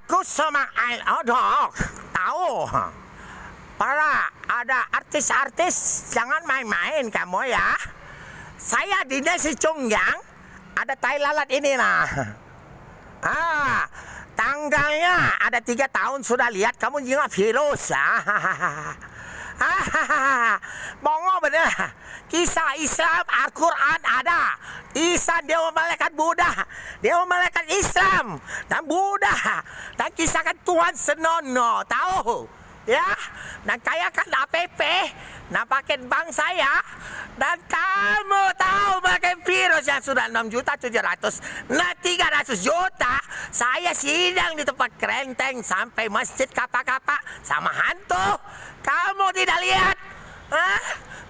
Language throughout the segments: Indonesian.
Aku sama Dok, tahu. Para ada artis-artis, jangan main-main kamu ya. Saya di Nasi Cungyang, ada tai lalat ini nah. Tanggalnya ada 3 tahun sudah lihat kamu juga virus. Bongo bener. Kisah Islam Al-Quran ada. Isa Dewa Malaikat Buddha, Dewa Malaikat Islam dan Buddha, dan kisahkan Tuhan Senono, tahu ya. Dan kaya kan APP, nah paket bank saya. Dan kamu tahu pakai virus yang sudah 6.700.000, nah 300 juta. Saya sidang di tempat kerenteng sampai masjid kapak-kapak sama hantu. Kamu tidak lihat?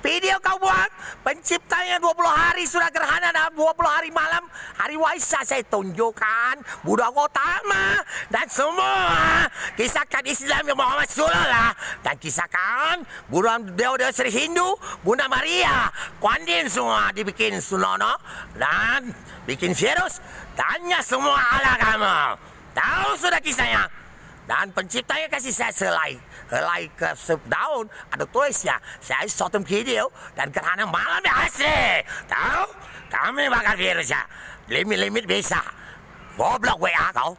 Video kau buat penciptanya 20 hari sudah gerhana, 20 hari malam hari Waisak saya tunjukkan Buddha Gautama dan semua kisahkan Islam yang Muhammad Rasulullah dan kisahkan Buddha Dewa Sri Hindu, Bunda Maria, Kuandin semua dibikin Sunono dan bikin virus. Tanya semua ala kamu. Tahu sudah kisahnya? Dan penciptanya kasih saya helai ke daun, ada tulisnya. Saya sotem video dan gerhana malam ya asli. Tahu? Kami bakal virus ya. Limit bisa. Goblok WA kau.